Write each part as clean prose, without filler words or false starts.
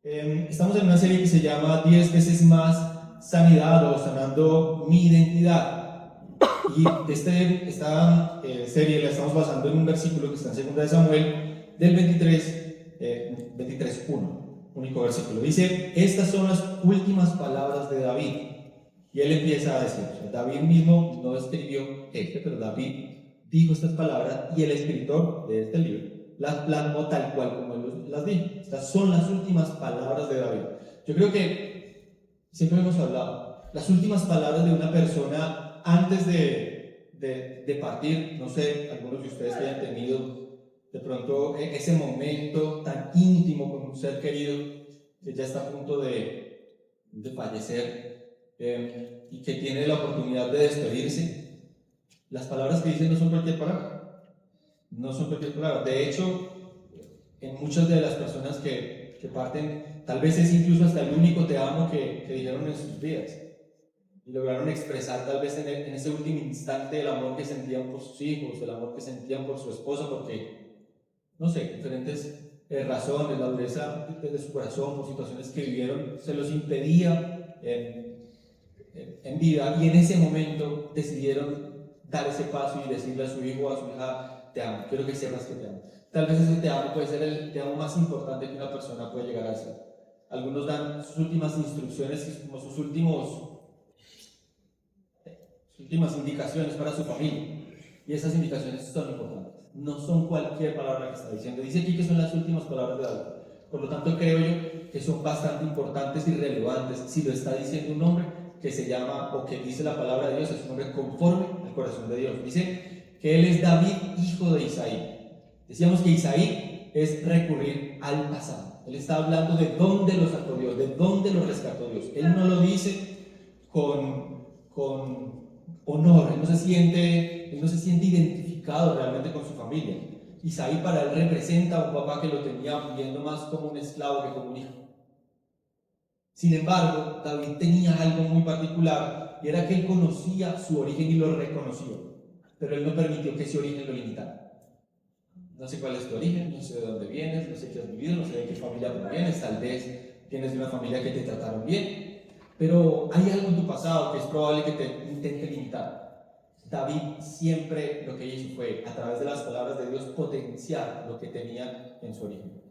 Estamos en una serie que se llama 10 veces más sanidad o sanando mi identidad. Y esta serie la estamos basando en un versículo que está en 2 de Samuel del 23:1, único versículo. Dice, estas son las últimas palabras de David. Y él empieza a decir, David mismo no escribió pero David dijo estas palabras y el escritor de este libro las plasmó tal cual como él las dijo. Estas son las últimas palabras de David. Yo creo que siempre hemos hablado, las últimas palabras de una persona antes de partir. No sé, algunos de ustedes que hayan tenido de pronto ese momento tan íntimo con un ser querido que ya está a punto de fallecer, y que tiene la oportunidad de despedirse. Las palabras que dicen no son cualquier palabra, no son cualquier palabra. De hecho, en muchas de las personas que parten, tal vez es incluso hasta el único te amo que dijeron en sus vidas, y lograron expresar tal vez en ese último instante el amor que sentían por sus hijos, el amor que sentían por su esposa, porque, no sé, diferentes razones, la dureza de su corazón, por situaciones que vivieron, se los impedía en vida, y en ese momento decidieron dar ese paso y decirle a su hijo o a su hija, te amo, quiero que sepas que te amo. Tal vez ese te amo puede ser el te amo más importante que una persona puede llegar a hacer. Algunos dan sus últimas instrucciones como sus últimas indicaciones para su familia, y esas indicaciones son importantes, no son cualquier palabra que está diciendo. Dice aquí que son las últimas palabras de David, por lo tanto creo yo que son bastante importantes y relevantes. Si lo está diciendo un hombre que se llama, o que dice la palabra de Dios, es un hombre conforme al corazón de Dios. Dice que él es David, hijo de Isaí. Decíamos que Isaí es recurrir al pasado. Él está hablando de dónde lo sacó Dios, de dónde lo rescató Dios. Él no lo dice con honor, él no se siente identificado realmente con su familia. Isaí para él representa a un papá que lo tenía viviendo más como un esclavo que como un hijo. Sin embargo, David tenía algo muy particular, y era que él conocía su origen y lo reconoció, pero él no permitió que ese origen lo limitara. No sé cuál es tu origen, no sé de dónde vienes, no sé qué has vivido, no sé de qué familia provienes, tal vez tienes de una familia que te trataron bien, pero hay algo en tu pasado que es probable que te intente limitar. David siempre lo que hizo fue, a través de las palabras de Dios, potenciar lo que tenía en su origen.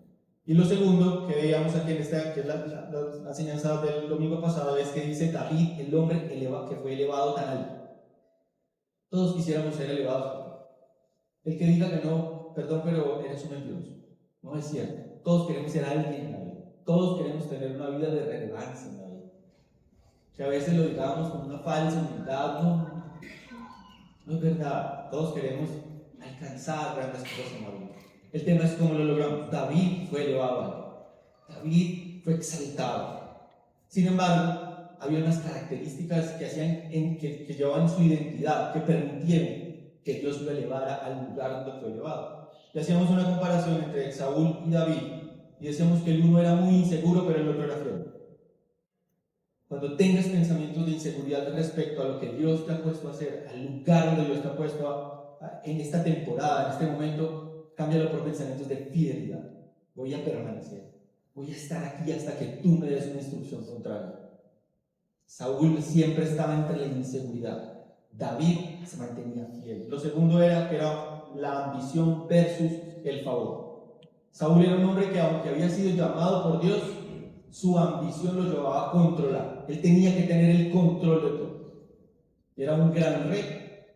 Y lo segundo que veíamos aquí que es la enseñanza del domingo pasado, es que dice David, el hombre que fue elevado tan alto. Todos quisiéramos ser elevados. El que diga que no, perdón, pero eres un mentiroso. No es cierto. Todos queremos ser alguien en la vida. Todos queremos tener una vida de relevancia en la vida. Que a veces lo digamos con una falsa humildad. No es verdad. Todos queremos alcanzar grandes cosas en la vida. El tema es cómo lo logramos. David fue elevado a alto. David fue exaltado. Sin embargo, había unas características que hacían que llevaban su identidad, que permitieron que Dios lo elevara al lugar donde fue elevado. Y hacíamos una comparación entre Saúl y David, y decíamos que el uno era muy inseguro, pero el otro era fiel. Cuando tengas pensamientos de inseguridad respecto a lo que Dios te ha puesto a hacer, al lugar donde Dios te ha puesto en esta temporada, en este momento, cámbialo por pensamientos de fidelidad. Voy a permanecer, voy a estar aquí hasta que tú me des una instrucción contraria. Saúl siempre estaba entre la inseguridad. David se mantenía fiel. Lo segundo era la ambición versus el favor. Saúl era un hombre que, aunque había sido llamado por Dios, su ambición lo llevaba a controlar. Él tenía que tener el control de todo. Era un gran rey,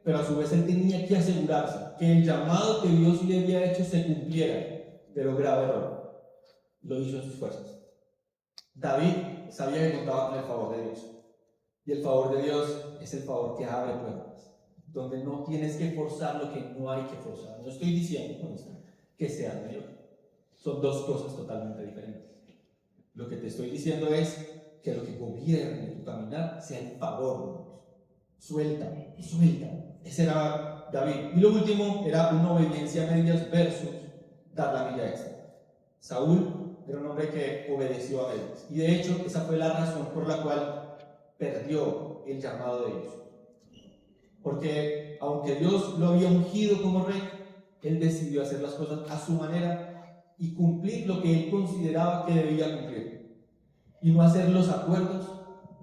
pero a su vez él tenía que asegurarse que el llamado que Dios le había hecho se cumpliera. Pero grave error, lo hizo en sus fuerzas. David sabía que contaba con el favor de Dios. Y el favor de Dios es el favor que abre puertas, donde no tienes que forzar lo que no hay que forzar. No estoy diciendo con esto que sea mayor. Son dos cosas totalmente diferentes. Lo que te estoy diciendo es que lo que gobierne tu caminar sea el favor de Dios. Suelta. Ese era David. Y lo último era una obediencia a medias versus dar la milla extra. Saúl era un hombre que obedeció a medias. Y de hecho, esa fue la razón por la cual perdió el llamado de Dios. Porque aunque Dios lo había ungido como rey, él decidió hacer las cosas a su manera y cumplir lo que él consideraba que debía cumplir. y no hacer los acuerdos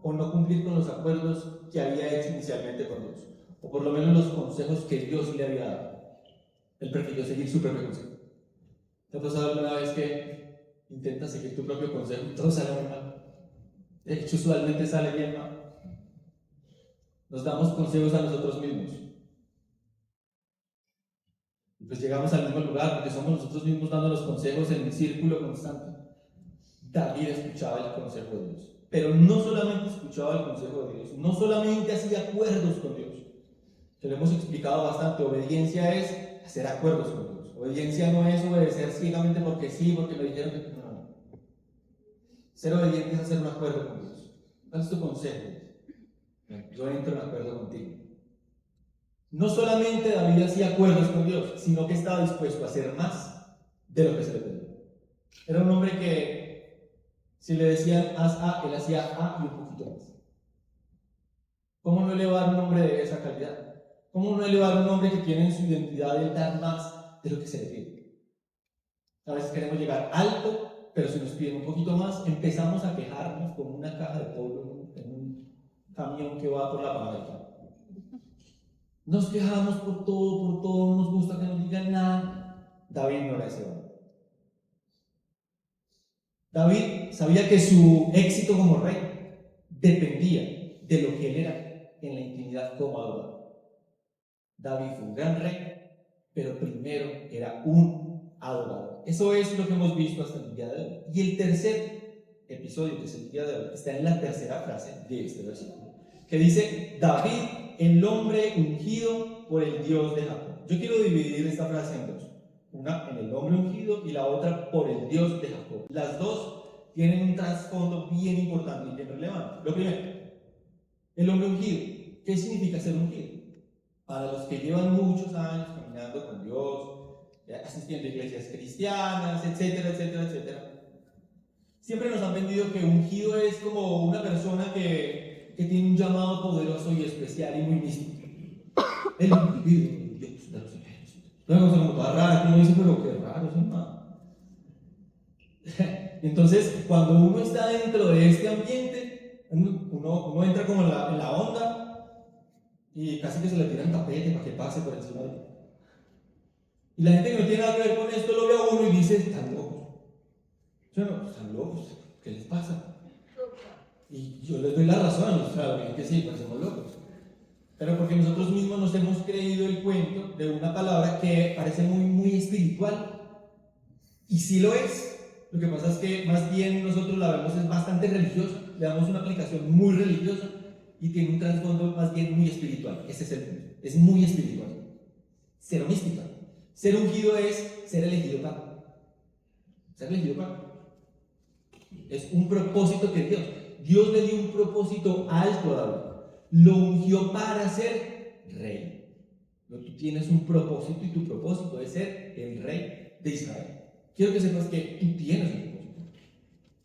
o no cumplir con los acuerdos que había hecho inicialmente con Dios, o por lo menos los consejos que Dios le había dado. Él prefirió seguir su propio consejo. ¿Te ha pasado alguna vez que intentas seguir tu propio consejo y todo sale muy mal? De hecho, usualmente sale bien mal. Nos damos consejos a nosotros mismos. Y pues llegamos al mismo lugar porque somos nosotros mismos dando los consejos en un círculo constante. David escuchaba el consejo de Dios. Pero no solamente escuchaba el consejo de Dios, no solamente hacía acuerdos con Dios. Que lo hemos explicado bastante. Obediencia es hacer acuerdos con Dios. Obediencia no es obedecer ciegamente porque sí, porque me dijeron que no. Ser obediente es hacer un acuerdo con Dios. ¿Cuál es tu consejo? Yo entro en acuerdo contigo. No solamente David hacía acuerdos con Dios, sino que estaba dispuesto a hacer más de lo que se le pedía. Era un hombre que, si le decían haz A, él hacía A y un poquito más. ¿Cómo no elevar un hombre de esa calidad? ¿Cómo no elevar un hombre que tiene en su identidad el dar más de lo que se le pide? A veces queremos llegar alto, pero si nos piden un poquito más, empezamos a quejarnos como una caja de polvo en un camión que va por la panadera. Nos quejamos por todo, no nos gusta que nos digan nada. David no era ese hombre. David sabía que su éxito como rey dependía de lo que él era en la intimidad como adorador. David fue un gran rey, pero primero era un adorador. Eso es lo que hemos visto hasta el día de hoy. Y el tercer episodio, que es el día de hoy, está en la tercera frase de este versículo, que dice: David, el hombre ungido por el Dios de Jacob. Yo quiero dividir esta frase en dos. Una en el hombre ungido y la otra por el Dios de Jacob. Las dos tienen un trasfondo bien importante y bien relevante. Lo primero, el hombre ungido. ¿Qué significa ser ungido? Para los que llevan muchos años caminando con Dios, asistiendo a iglesias cristianas, etcétera, etcétera, etcétera, siempre nos han vendido que ungido es como una persona que tiene un llamado poderoso y especial y muy místico. El ungido de Dios de los ejércitos. Una cosa como toda rara, que uno dice, pero qué raro, es hermano. Entonces, cuando uno está dentro de este ambiente, uno entra como en la onda y casi que se le tiran tapete para que pase por encima de él. Y la gente que no tiene nada que ver con esto lo ve a uno y dice, están locos. Bueno, están locos, ¿qué les pasa? Y yo les doy la razón, o sea, bien que sí, parecemos locos. Pero porque nosotros mismos nos hemos creído el cuento de una palabra que parece muy espiritual. Y sí lo es. Lo que pasa es que más bien nosotros la vemos es bastante religiosa, le damos una aplicación muy religiosa y tiene un trasfondo más bien muy espiritual. Ese es el punto. Es muy espiritual. Cero mística. Ser ungido es ser elegido para. Ser elegido para. Es un propósito que Dios le dio un propósito alto a David. Lo ungió para ser rey. Pero tú tienes un propósito y tu propósito es ser el rey de Israel. Quiero que sepas que tú tienes un propósito.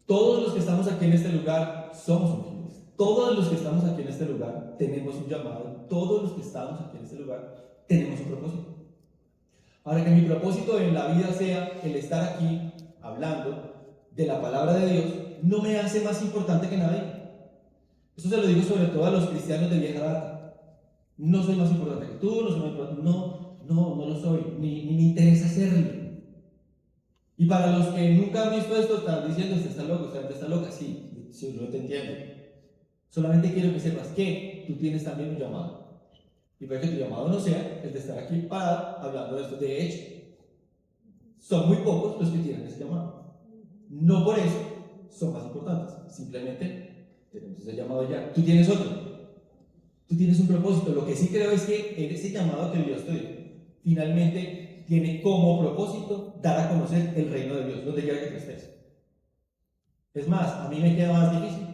Todos los que estamos aquí en este lugar somos ungidos. Todos los que estamos aquí en este lugar tenemos un llamado. Todos los que estamos aquí en este lugar tenemos un propósito. Ahora, que mi propósito en la vida sea el estar aquí hablando de la palabra de Dios, no me hace más importante que nadie. Eso se lo digo sobre todo a los cristianos de vieja data. No soy más importante que tú, no soy más importante. No lo soy, ni me interesa serlo. Y para los que nunca han visto esto, están diciendo, usted está loco, usted está loca. Sí, no te entiendo. Solamente quiero que sepas que tú tienes también un llamado. Y puede que tu llamado no sea el de estar aquí parado hablando de esto. De hecho, son muy pocos los que tienen ese llamado. No por eso son más importantes. Simplemente tenemos ese llamado ya. Tú tienes otro. Tú tienes un propósito. Lo que sí creo es que en ese llamado que Dios te dio, finalmente tiene como propósito dar a conocer el reino de Dios, donde quiera que tú estés. Es más, a mí me queda más difícil.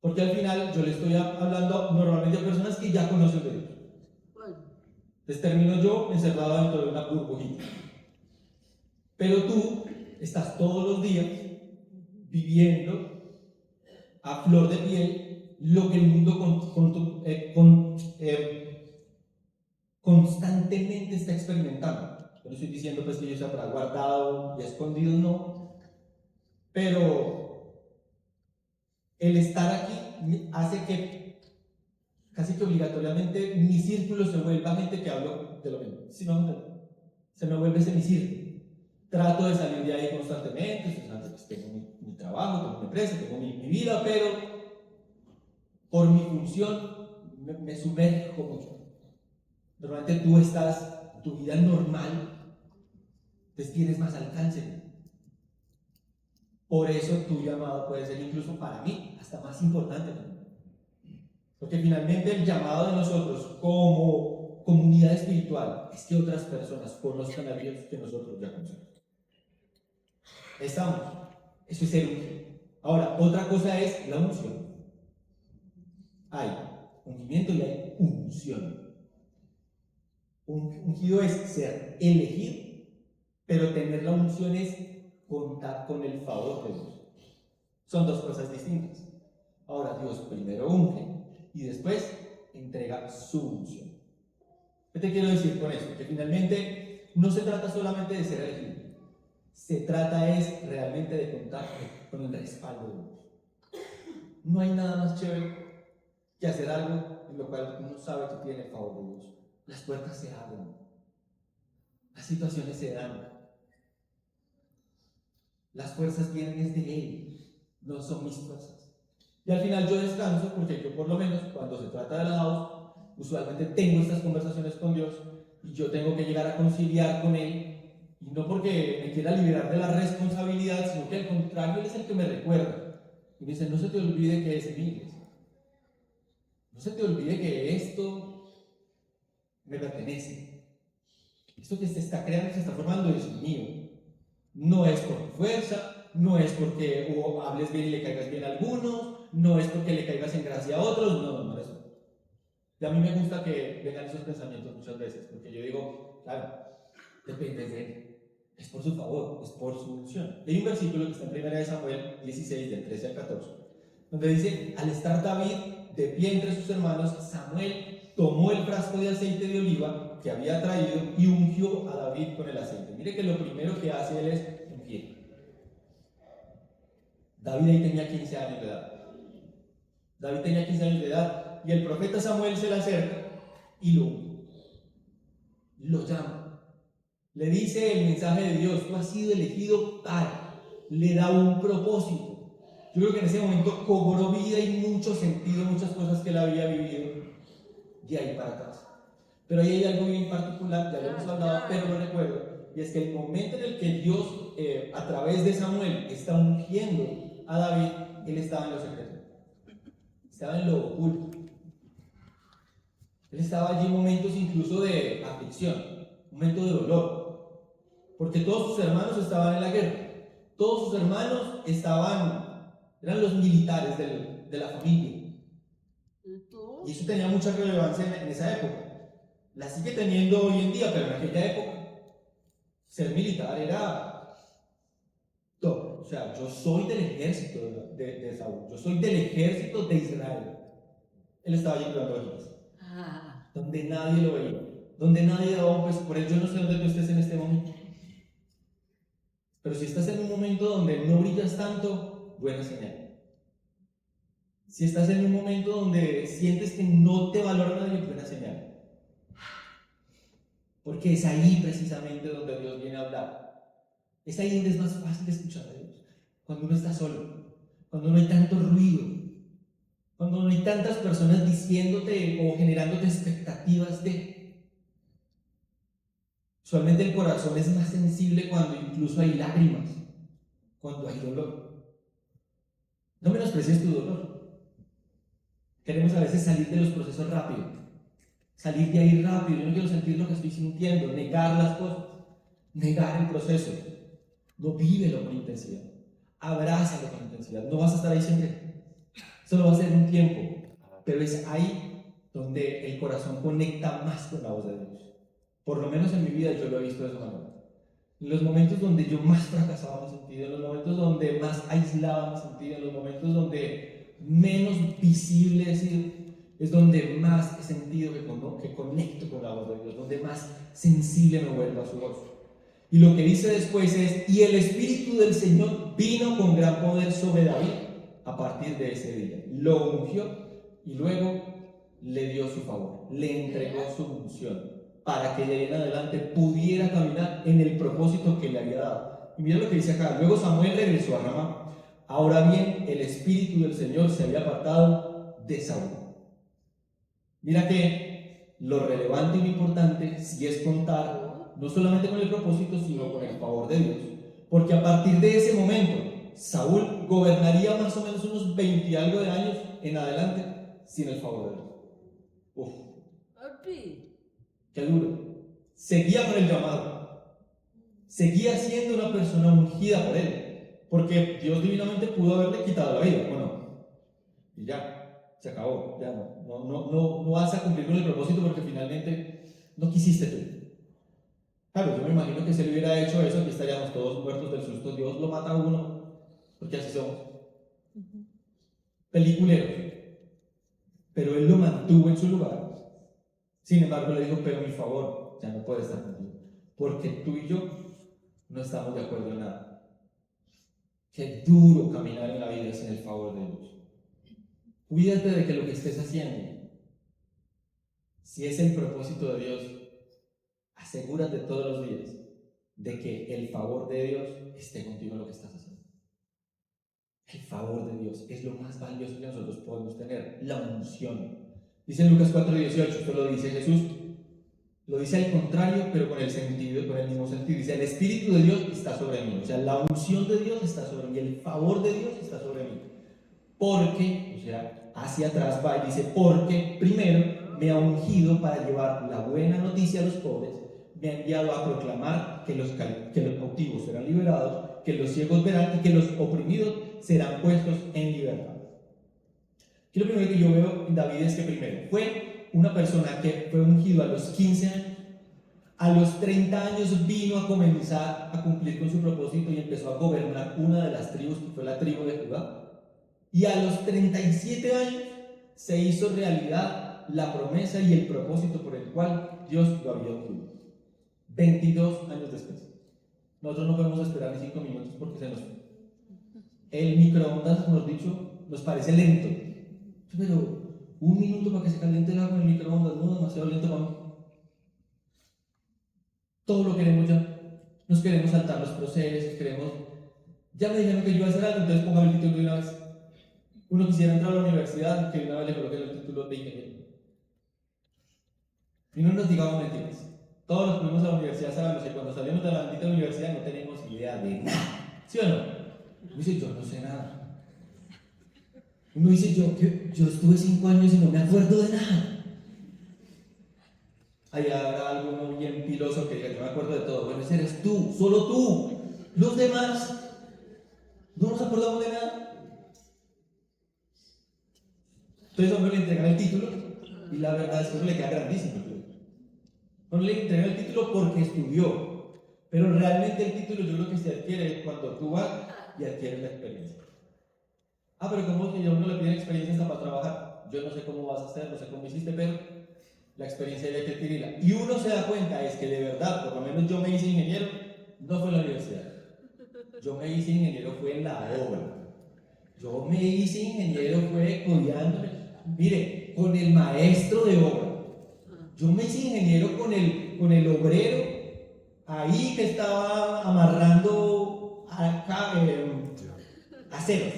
Porque al final yo le estoy hablando normalmente a personas que ya conocen de Dios. Entonces termino yo encerrado dentro de una burbujita. Pero tú estás todos los días viviendo a flor de piel lo que el mundo constantemente está experimentando. Yo no estoy diciendo pues que yo sea para guardado y escondido, no. Pero el estar aquí hace que casi que obligatoriamente mi círculo se vuelva gente que hablo de lo mismo. Si no, se me vuelve ese mi círculo. Trato de salir de ahí constantemente, tengo mi trabajo, tengo mi empresa, tengo mi vida, pero por mi función me sumerjo mucho. Normalmente tú estás, tu vida normal, entonces tienes más alcance. Por eso tu llamado puede ser incluso para mí hasta más importante. Porque finalmente el llamado de nosotros como comunidad espiritual es que otras personas conozcan a Dios que nosotros ya conocemos. Estamos. Eso es ser ungido. Ahora, otra cosa es la unción. Hay ungimiento y hay unción. Ungido es ser elegido, pero tener la unción es contar con el favor de Dios. Son dos cosas distintas. Ahora, Dios primero unge y después entrega su unción. ¿Qué te quiero decir con esto? Que finalmente no se trata solamente de ser elegido. Se trata es realmente de contar con el respaldo de Dios. No hay nada más chévere que hacer algo en lo cual uno sabe que tiene el favor de Dios. Las puertas se abren, las situaciones se dan, las fuerzas vienen desde Él, no son mis fuerzas. Y al final yo descanso porque yo por lo menos cuando se trata de la house, usualmente tengo estas conversaciones con Dios y yo tengo que llegar a conciliar con Él. Y no porque me quiera liberar de la responsabilidad, sino que al contrario, Él es el que me recuerda. Y me dice, no se te olvide que es mi iglesia. No se te olvide que esto me pertenece. Esto que se está creando, se está formando es mío. No es por tu fuerza, no es porque hables bien y le caigas bien a algunos, no es porque le caigas en gracia a otros, no es eso. Y a mí me gusta que vengan esos pensamientos muchas veces, porque yo digo, claro, depende de Él. Es por su favor, es por su unción. Hay un versículo que está en 1 Samuel 16, del 13 al 14, donde dice, al estar David de pie entre sus hermanos, Samuel tomó el frasco de aceite de oliva que había traído y ungió a David con el aceite. Mire que lo primero que hace él es ungir. David ahí tenía 15 años de edad. David tenía 15 años de edad y el profeta Samuel se le acerca y lo llama. Le dice el mensaje de Dios, tú has sido elegido para, le da un propósito. Yo creo que en ese momento cobró vida y mucho sentido, muchas cosas que él había vivido de ahí para atrás. Pero ahí hay algo bien particular, ya lo hemos hablado, pero lo recuerdo, y es que el momento en el que Dios, a través de Samuel, está ungiendo a David, él estaba en lo secreto, estaba en lo oculto. Él estaba allí en momentos incluso de aflicción, momento de dolor. Porque todos sus hermanos estaban en la guerra, todos sus hermanos eran los militares de la familia. Y eso tenía mucha relevancia en esa época. La sigue teniendo hoy en día, pero en aquella época, ser militar era todo. O sea, yo soy del ejército de Saúl, yo soy del ejército de Israel. Él estaba llevando ovejas, donde nadie lo veía, donde nadie daba un peso por él. Yo no sé dónde tú estés en este momento. Pero si estás en un momento donde no brillas tanto, buena señal. Si estás en un momento donde sientes que no te valora nadie, buena señal. Porque es ahí precisamente donde Dios viene a hablar. Es ahí donde es más fácil escuchar a Dios. Cuando uno está solo, cuando no hay tanto ruido, cuando no hay tantas personas diciéndote o generándote expectativas de. Usualmente el corazón es más sensible cuando incluso hay lágrimas, cuando hay dolor. No menosprecies tu dolor. Queremos a veces salir de los procesos rápido, salir de ahí rápido. Yo no quiero sentir lo que estoy sintiendo, negar las cosas, negar el proceso. No vívelo con intensidad, abrázalo con intensidad. No vas a estar ahí siempre, solo va a ser un tiempo, pero es ahí donde el corazón conecta más con la voz de Dios. Por lo menos en mi vida yo lo he visto de esa manera. En los momentos donde yo más fracasaba me sentido, en los momentos donde más aislaba me sentido, en los momentos donde menos visible he sido, es donde más he sentido que conecto con la voz de Dios, donde más sensible me vuelvo a su voz. Y lo que dice después es, y el Espíritu del Señor vino con gran poder sobre David, a partir de ese día. Lo ungió y luego le dio su favor, le entregó su unción para que de ahí en adelante pudiera caminar en el propósito que le había dado. Y mira lo que dice acá: luego Samuel regresó a Ramá. Ahora bien, el espíritu del Señor se había apartado de Saúl. Mira que lo relevante y lo importante sí es contar no solamente con el propósito, sino con el favor de Dios. Porque a partir de ese momento, Saúl gobernaría más o menos unos 20 y algo de años en adelante sin el favor de Dios. Uf, qué duro. Seguía con el llamado, seguía siendo una persona ungida por él, porque Dios divinamente pudo haberle quitado la vida, ¿o no? Y ya, se acabó, ya no vas a cumplir con el propósito porque finalmente no quisiste tú. Claro, yo me imagino que si él hubiera hecho eso, aquí estaríamos todos muertos del susto. Dios lo mata a uno, porque así somos. Peliculeros. Pero él lo mantuvo en su lugar. Sin embargo, le dijo: pero mi favor ya no puede estar contigo, porque tú y yo no estamos de acuerdo en nada. Qué duro caminar en la vida sin el favor de Dios. Cuídate de que lo que estés haciendo, si es el propósito de Dios, asegúrate todos los días de que el favor de Dios esté contigo en lo que estás haciendo. El favor de Dios es lo más valioso que nosotros podemos tener, la unción. Dice en Lucas 4:18, esto lo dice Jesús, lo dice al contrario, pero con el mismo sentido. Dice: el Espíritu de Dios está sobre mí. O sea, la unción de Dios está sobre mí, el favor de Dios está sobre mí. Porque, o sea, hacia atrás va y dice: porque primero me ha ungido para llevar la buena noticia a los pobres, me ha enviado a proclamar que los cautivos serán liberados, que los ciegos verán y que los oprimidos serán puestos en libertad. Aquí lo primero que yo veo en David es que primero fue una persona que fue ungido a los 15 años, a los 30 años vino a comenzar a cumplir con su propósito y empezó a gobernar una de las tribus, que fue la tribu de Judá, y a los 37 años se hizo realidad la promesa y el propósito por el cual Dios lo había ungido. 22 años después. Nosotros no podemos esperar ni 5 minutos porque se nos... El microondas, hemos dicho, nos parece lento. Pero un minuto para que se caliente el agua en el microondas, no, demasiado lento para mí. Todo lo queremos ya. Nos queremos saltar los procesos, queremos... Ya me dijeron que yo iba a hacer algo, entonces póngame el título de una vez. Uno quisiera entrar a la universidad, que de una vez le coloque el título de ingeniero. Y no nos digamos mentiras. Todos los que fuimos a la universidad sabemos que cuando salimos de la bendita universidad no tenemos idea de nada. ¿Sí o no? Uno dice: yo no sé nada. Uno dice: yo estuve 5 años y no me acuerdo de nada. Ahí habrá alguno bien piloso que diga: yo me acuerdo de todo. Bueno, ese eres tú, solo tú. Los demás no nos acordamos de nada. Entonces a uno le entregan el título y la verdad es que uno le queda grandísimo. Uno le entregan el título porque estudió, pero realmente el título yo creo que se adquiere cuando tú vas y adquieres la experiencia. Pero ¿cómo si a uno le piden experiencia hasta para trabajar? Yo no sé cómo vas a hacer, no sé cómo hiciste, pero la experiencia hay que adquirirla. Y uno se da cuenta es que de verdad, por lo menos yo me hice ingeniero, no fue en la universidad. Yo me hice ingeniero fue en la obra. Yo me hice ingeniero fue codiándome. Mire, con el maestro de obra. Yo me hice ingeniero con el obrero ahí que estaba amarrando aceros.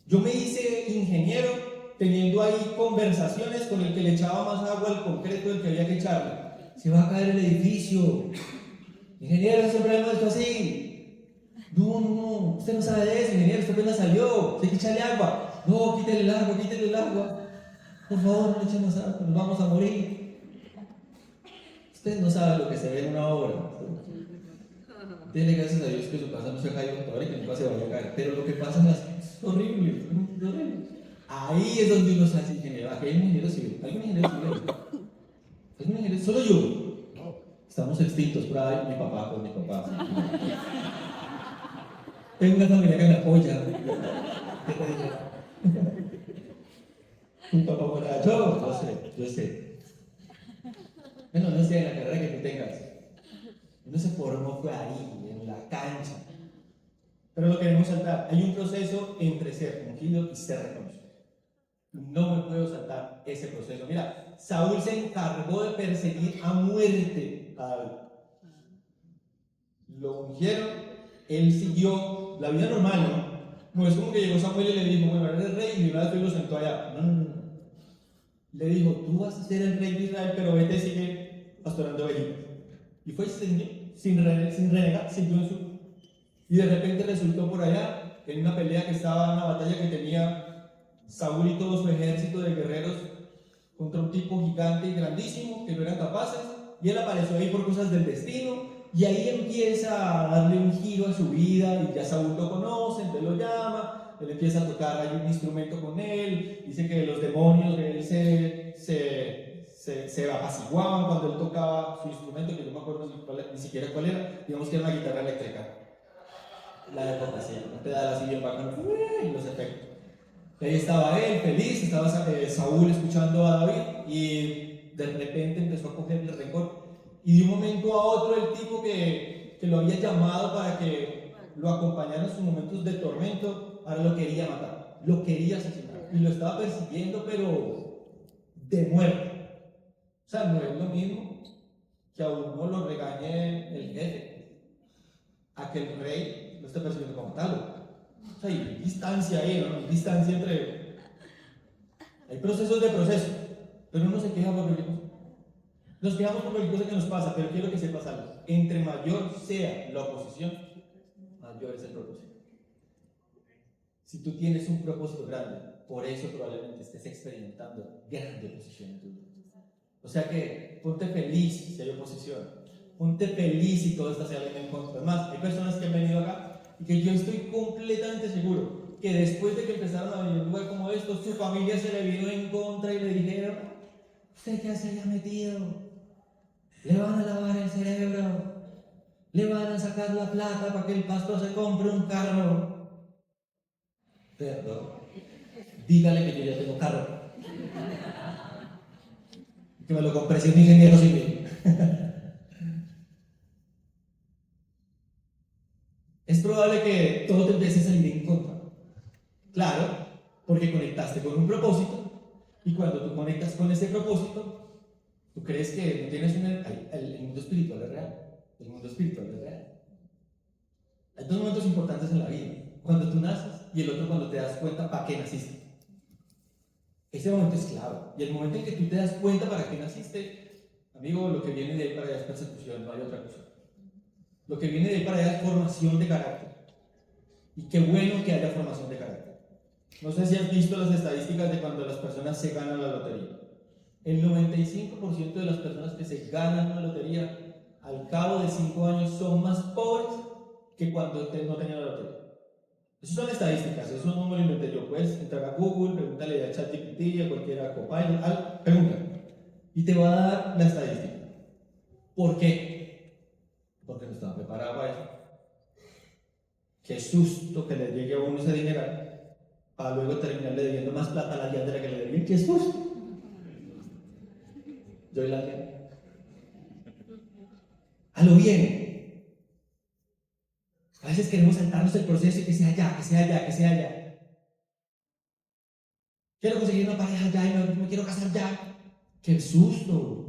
Yo me hice ingeniero teniendo ahí conversaciones con el que le echaba más agua al concreto del que había que echarle. Se va a caer el edificio. Ingeniero, siempre hemos hecho así. No, usted no sabe de eso, ingeniero, usted apenas salió, hay que echarle agua. No, quítele el agua. Por favor, no le echemos agua, nos vamos a morir. Usted no sabe lo que se ve en una obra. Dele gracias a Dios que su casa no se ha caído hasta ahora y que nunca se vaya a caer. Pero lo que pasa es horrible, es horrible. Ahí es donde uno se hace ingeniero. Aquí hay un ingeniero civil. ¿Algún ingeniero civil? ¿Algún ingeniero? Solo yo. Estamos extintos por ahí. Mi papá, pues mi papá. Tengo una familia que me apoya. ¿Qué te digo? Un papá borracho. Yo sé. Bueno, no sé, en la carrera que tú tengas. Uno se formó fue ahí, en la cancha. pero lo queremos saltar. Hay un proceso entre ser ungido y ser reconocido. No me puedo saltar ese proceso. Mira, Saúl se encargó de perseguir a muerte a David. Lo ungieron, él siguió la vida normal, ¿no? No es como que llegó Samuel y le dijo, bueno, eres rey, y una vez lo sentó allá. No, no, no. Le dijo, tú vas a ser el rey de Israel, pero vete y sigue pastorando ovejitas. Y fue sin renegar, siguió en su... Y de repente resultó por allá, en una pelea que estaba, en una batalla que tenía Saúl y todo su ejército de guerreros contra un tipo gigante y grandísimo que no eran capaces, y él apareció ahí por cosas del destino, y ahí empieza a darle un giro a su vida, y ya Saúl lo conoce, entonces lo llama, él empieza a tocar, hay un instrumento con él, dice que los demonios de él se apaciguaban cuando él tocaba su instrumento, que yo no me acuerdo ni siquiera cuál era, digamos que era una guitarra eléctrica, la de potasía, un pedal así bien bacano, y los efectos. Ahí estaba él, feliz, estaba Saúl escuchando a David, y de repente empezó a cogerle rencor. Y de un momento a otro el tipo que lo había llamado para que lo acompañara en sus momentos de tormento, ahora lo quería matar, lo quería asesinar. Y lo estaba persiguiendo, pero de muerte. O sea, no es lo mismo que a uno lo regañe el jefe, a que el rey lo esté persiguiendo para matarlo. O sea, hay distancia ahí, ¿no? Hay distancia entre... Hay procesos de proceso, pero uno se queja por cualquier cosa. Nos quejamos por cualquier cosa que nos pasa, pero quiero que sepas algo. Entre mayor sea la oposición, mayor es el propósito. Si tú tienes un propósito grande, por eso probablemente estés experimentando grande oposición en tu vida. O sea que ponte feliz si hay oposición. Ponte feliz si todo está saliendo en contra. Además, hay personas que han venido acá y que yo estoy completamente seguro que después de que empezaron a venir a un lugar como esto, su familia se le vino en contra y le dijeron, ¿usted qué se haya metido? Le van a lavar el cerebro, le van a sacar la plata para que el pastor se compre un carro. Perdón, dígale que yo ya tengo carro, que me lo compré siendo ingeniero civil. Es probable que todo te empiece a salir en contra. Claro, porque conectaste con un propósito, y cuando tú conectas con ese propósito, tú crees que no tienes el mundo espiritual es real. El mundo espiritual es real. Hay dos momentos importantes en la vida: cuando tú naces y el otro cuando te das cuenta para qué naciste. Ese momento es clave. Y el momento en que tú te das cuenta para qué naciste, amigo, lo que viene de ahí para allá es persecución, no hay otra cosa. Lo que viene de ahí para allá es formación de carácter. Y qué bueno que haya formación de carácter. No sé si has visto las estadísticas de cuando las personas se ganan la lotería. El 95% de las personas que se ganan una lotería, al cabo de 5 años, son más pobres que cuando no tenían la lotería. Esas son estadísticas, eso no me lo inventé yo. Puedes entrar a Google, pregúntale a ChatGPT, a cualquiera, a Copilot, pregunta, y te va a dar la estadística. ¿Por qué? Porque no estaba preparado para eso. Qué susto que le llegue a uno ese dinero para luego terminarle debiendo más plata a la gente de la que le debía. ¡Qué susto! Yo y la gente. A lo bien. A veces queremos saltarnos el proceso y que sea allá, que sea allá, que sea allá. Quiero conseguir una pareja ya y me quiero casar ya. ¡Qué susto!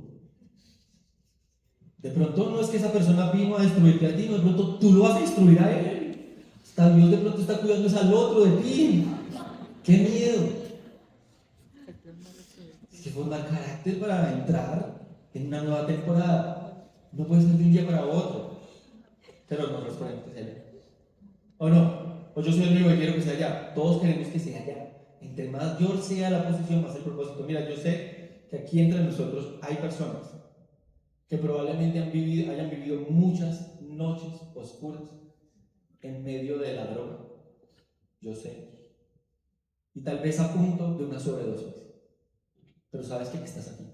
De pronto no es que esa persona vino a destruirte a ti, no, de pronto tú lo vas a destruir a él. Hasta Dios de pronto está cuidando al otro de ti. ¡Qué miedo! Es que formar carácter para entrar en una nueva temporada. No puede ser de un día para otro. Pero no responde que sea allá. ¿O no? O yo soy el único que quiero que sea allá. Todos queremos que sea allá. Entre mayor sea la posición, más el propósito. Mira, yo sé que aquí entre nosotros hay personas que probablemente hayan vivido muchas noches oscuras en medio de la droga. Yo sé. Y tal vez a punto de una sobredosis. Pero sabes que estás aquí.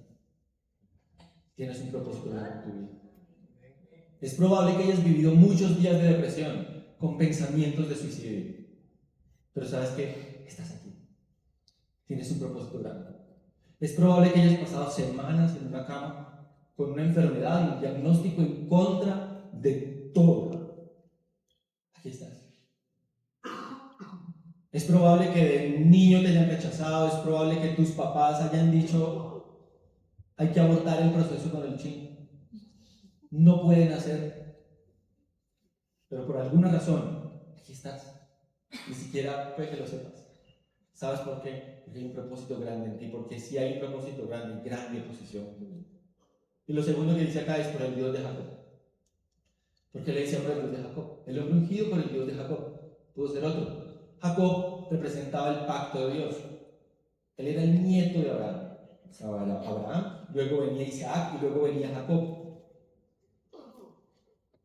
Tienes un propósito en tu vida. Es probable que hayas vivido muchos días de depresión con pensamientos de suicidio. Pero sabes que estás aquí. Tienes un propósito grande. Es probable que hayas pasado semanas en una cama con una enfermedad y un diagnóstico en contra de todo. Aquí estás. Es probable que de niño te hayan rechazado, es probable que tus papás hayan dicho, hay que abortar el proceso con el chino. No pueden hacer, pero por alguna razón, aquí estás. Ni siquiera puede que lo sepas. ¿Sabes por qué? Porque hay un propósito grande en ti, porque si hay un propósito grande, grande oposición. Y lo segundo que dice acá es por el Dios de Jacob. ¿Por qué le dice por el Dios de Jacob? El hombre ungido por el Dios de Jacob. Pudo ser otro. Jacob representaba el pacto de Dios. Él era el nieto de Abraham. Estaba Abraham, luego venía Isaac y luego venía Jacob.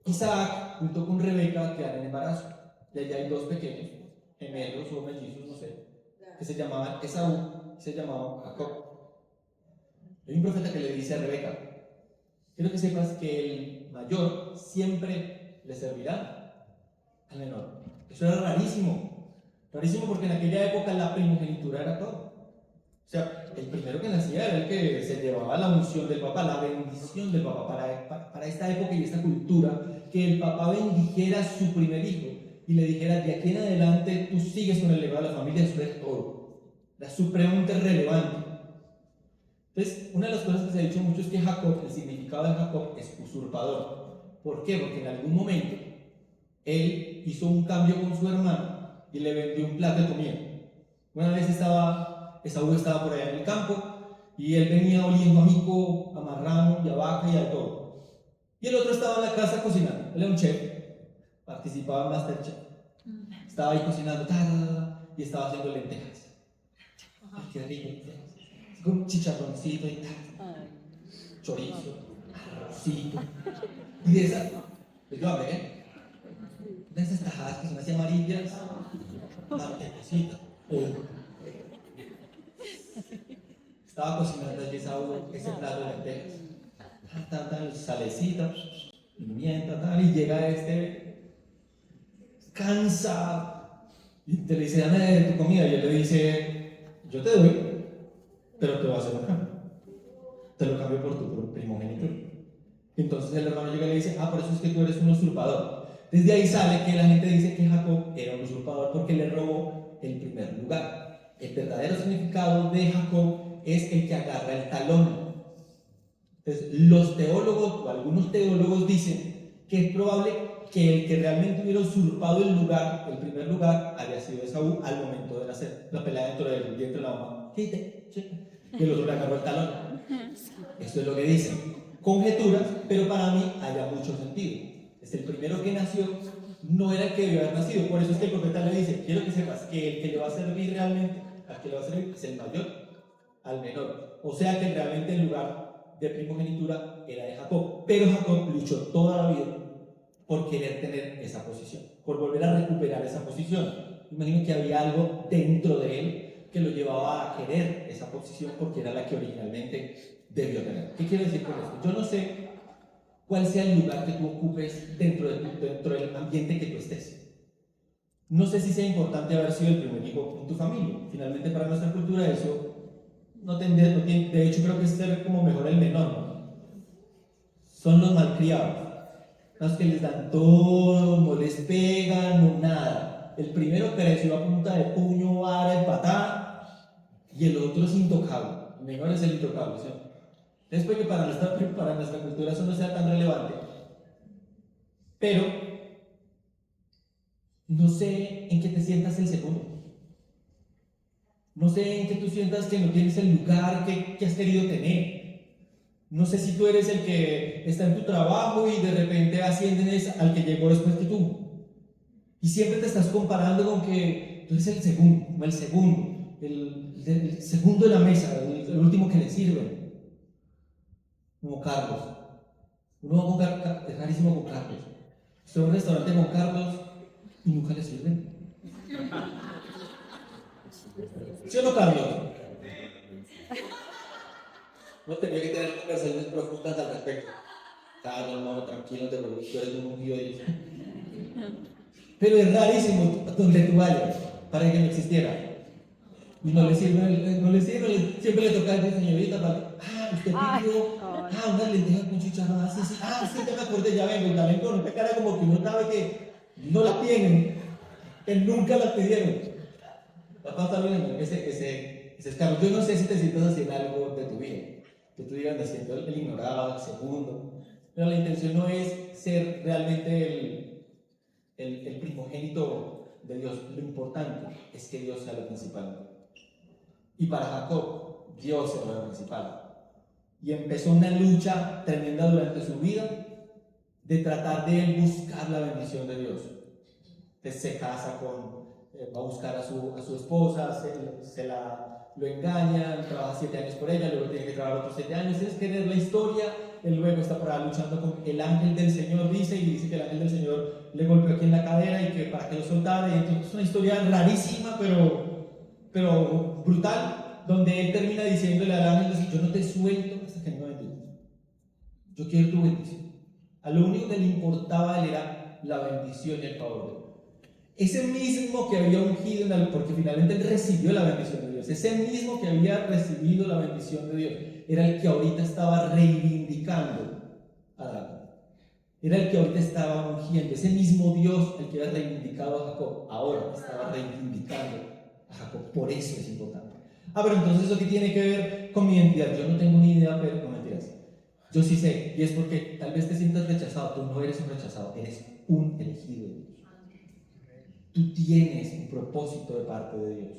Isaac, junto con Rebeca, quedan en embarazo. Y allá hay dos pequeños, gemelos o mellizos, no sé, que se llamaban Esaú y se llamaban Jacob. Hay un profeta que le dice a Rebeca: quiero que sepas que el mayor siempre le servirá al menor. Eso era rarísimo. Rarísimo porque en aquella época la primogenitura era todo. O sea, el primero que nacía era el que se llevaba la unción del papá, la bendición del papá. Para esta época y esta cultura, que el papá bendijera a su primer hijo y le dijera: de aquí en adelante tú sigues con el legado de la familia, eso es oro. Era supremamente relevante. Entonces, una de las cosas que se ha dicho mucho es que Jacob, el significado de Jacob es usurpador. ¿Por qué? Porque en algún momento él hizo un cambio con su hermano y le vendió un plato de comida. Una vez Esaú estaba por allá en el campo y él venía oliendo a mico, a marrano y a vaca y a todo. Y el otro estaba en la casa cocinando. Él era un chef, participaba en Masterchef. Estaba ahí cocinando y estaba haciendo lentejas. Ay, qué rico. Con chicharroncito y tal, chorizo, arrocito. Y de esas, pues yo hablé, de esas tajadas que son así amarillas, mantecita. Estaba cocinando allí ese plato de lentejas, salecita, pimienta, tal, y llega cansado, y te le dice: dame tu comida, y él le dice: yo te doy, pero te voy a hacer un cambio. Te lo cambio por tu primogenitura. Entonces el hermano llega y le dice: por eso es que tú eres un usurpador. Desde ahí sale que la gente dice que Jacob era un usurpador porque le robó el primer lugar. El verdadero significado de Jacob es el que agarra el talón. Entonces los teólogos o algunos teólogos dicen que es probable que el que realmente hubiera usurpado el lugar, el primer lugar, había sido Esaú al momento de nacer. La pelea dentro del vientre de la mamá. Que el otro le agarró el talón. Esto es lo que dicen. Conjeturas, pero para mí haya mucho sentido. Es el primero que nació, no era el que debió haber nacido. Por eso es que el profeta le dice: quiero que sepas que el que le va a servir realmente, al que le va a servir es el mayor al menor. O sea que realmente el lugar de primogenitura era de Jacob. Pero Jacob luchó toda la vida por querer tener esa posición, por volver a recuperar esa posición. Imagino que había algo dentro de él que lo llevaba a querer esa posición porque era la que originalmente debió tener. ¿Qué quiero decir con esto? Yo no sé cuál sea el lugar que tú ocupes dentro del ambiente que tú estés. No sé si sea importante haber sido el primer hijo en tu familia. Finalmente, para nuestra cultura eso no tiene, de hecho creo que es ser como mejor el menor, ¿no? Son los malcriados, los que les dan todo, no les pegan, no nada. El primero creció a punta de puño, vara y patada, y el otro es intocable. El menor es el intocable, ¿sí? Después que para nuestra cultura eso no sea tan relevante. Pero no sé en qué te sientas el segundo. No sé en qué tú sientas que no tienes el lugar que has querido tener. No sé si tú eres el que está en tu trabajo y de repente ascienden al que llegó después que tú. Y siempre te estás comparando con que tú eres el segundo, el segundo de la mesa, el último que le sirve. Como Carlos. Uno va a es rarísimo con Carlos. Estoy en un restaurante con Carlos y nunca le sirven. ¿Sí o no, Carlos? No tenía que tener conversaciones profundas al respecto. Carlos, no, tranquilo, te preocupes, tú eres un ungido de Dios. Pero es rarísimo donde tú vayas para que no existiera. Y no le sirve, siempre le toca a la señorita para usted pidió, unas lentejas con chicharrón, sí, ya me acordé, ya vengo, y la ven con una cara como que uno sabe que no la tienen, que nunca la pidieron. Va a pasar bien ese esclavo. Yo no sé si te sientas así en algo de tu vida, que tú digas, me siento el ignorado, el segundo, pero la intención no es ser realmente el primogénito de Dios. Lo importante es que Dios sea lo principal. Y para Jacob, Dios era lo principal. Y empezó una lucha tremenda durante su vida de tratar de buscar la bendición de Dios. Entonces se casa va a buscar a su esposa, lo engaña, trabaja 7 años por ella, luego tiene que trabajar otros 7 años. Es querer la historia. Él luego está por ahí luchando con el ángel del Señor, dice que el ángel del Señor le golpeó aquí en la cadera y que para que lo soltara. Y entonces es una historia rarísima, pero brutal, donde él termina diciéndole al ángel: yo no te suelto hasta que no me bendigas. Yo quiero tu bendición. A lo único que le importaba a él era la bendición y el favor de Dios. Ese mismo que había ungido, porque finalmente él recibió la bendición de Dios, ese mismo que había recibido la bendición de Dios, era el que ahorita estaba reivindicando a David. Era el que ahorita estaba ungiendo. Ese mismo Dios, el que había reivindicado a Jacob, ahora estaba reivindicando a Jacob. Por eso es importante. Pero entonces, ¿eso qué tiene que ver con mi identidad? Yo no tengo ni idea, pero no mentiras. Yo sí sé, y es porque tal vez te sientas rechazado. Tú no eres un rechazado, eres un elegido de Dios. Tú tienes un propósito de parte de Dios.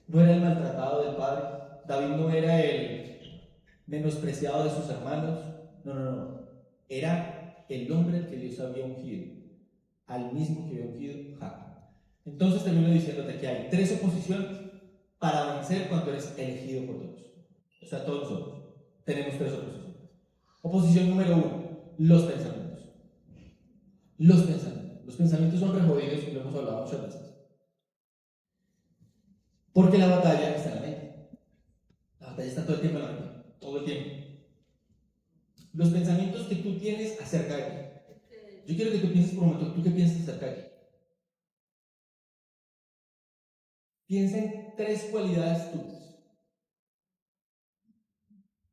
No era el maltratado del padre. David no era el menospreciado de sus hermanos. No. Era el hombre al que Dios había ungido, al mismo que había ungido Jacob. Entonces termino diciéndote que hay 3 oposiciones para vencer cuando eres elegido por Dios. O sea, todos nosotros tenemos 3 oposiciones. Oposición número 1, los pensamientos. Los pensamientos son re jodidos, y lo hemos hablado muchas veces. Porque la batalla está en la mente. La batalla está todo el tiempo en la mente. Todo el tiempo. Los pensamientos que tú tienes acerca de ti. Yo quiero que tú pienses por un momento, ¿tú qué piensas acerca de ti? Piensa en 3 cualidades tuyas.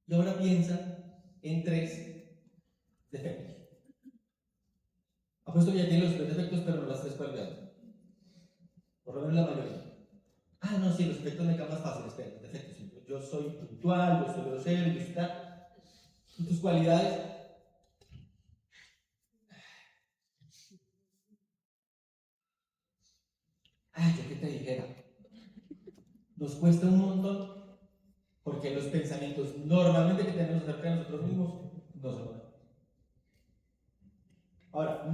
Y ahora piensa en 3 defectos. Apuesto que ya tiene los 3 defectos, pero no las 3 cualidades. Por lo menos la mayoría. No, sí, los defectos me quedan más fáciles, pero los defectos. Yo soy puntual, yo soy grosero, yo soy tal. ¿Y tus cualidades? Yo qué te dijera. Nos cuesta un montón, porque los pensamientos normalmente que tenemos acerca de nosotros mismos no son buenos. Ahora,